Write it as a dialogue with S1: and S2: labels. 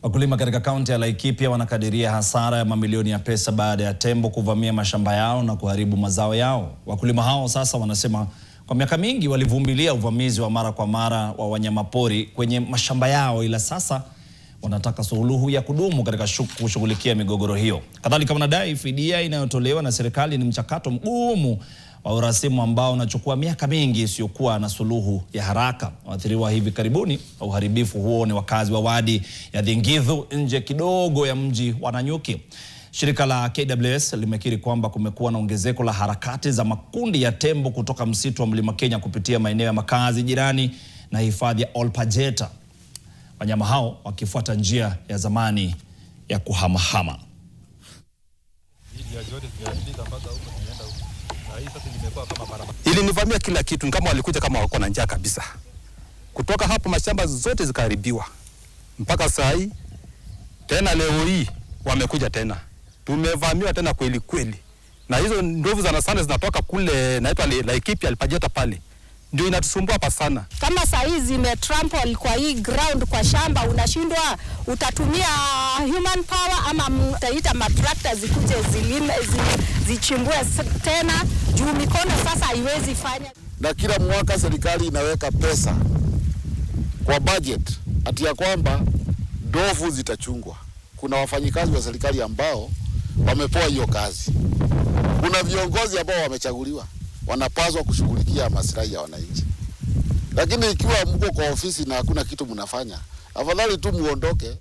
S1: Wakulima katika kaunti ya Laikipia wanakadiria hasara ya mamilioni ya pesa baada ya tembo kuvamia mashamba yao na kuharibu mazao yao. Wakulima hao sasa wanasema kwa miaka mingi walivumilia uvamizi wa mara kwa mara wa wanyamapori kwenye mashamba yao, ila sasa wanataka suluhu ya kudumu katika kushughulikia migogoro hiyo. Kadhalika wanadai fidia inayotolewa na serikali ni mchakato mgumu wa urasimu ambao unachukua miaka mingi isiyokuwa na suluhu ya haraka. Waathiriwa hivi karibuni wa uharibifu huo ni wakazi wa wadi ya Thingithu nje kidogo ya mji wa Nanyuki. Shirika la KWS limekiri kwamba kumekuwa na ongezeko la harakati za makundi ya tembo kutoka msitu wa Mlima Kenya kupitia maeneo ya makazi jirani na hifadhi ya Olpajeta, wanyama hao wakifuata njia ya zamani ya kuhamahama.
S2: Ilinivamia kila kitu, kama walikuja kama wako na njaa kabisa. Kutoka hapo mashamba zote zikaharibiwa. Mpaka saa hii tena leo hii wamekuja tena. Tumevamiwa tena kweli kweli. Na hizo ndovu sana zinatoka kule naitwa Laikipia Olpajeta pale. Ndio inatusumbua hapa sana.
S3: Kama saa hizi zimetrample kwa hii ground kwa shamba, unashindwa utatumia human power ama utaita matrakta zikuje zilime zichimbue tena juu mikono sasa haiwezi fanya.
S4: Na kila mwaka serikali inaweka pesa kwa budget ati ya kwamba ndovu zitachungwa. Kuna wafanyikazi wa serikali ambao wamepewa hiyo kazi. Kuna viongozi ambao wamechaguliwa wanapaswa kushughulikia maslahi ya wananchi. Lakini ikiwa mko kwa ofisi na hakuna kitu mnafanya, afadhali tu muondoke.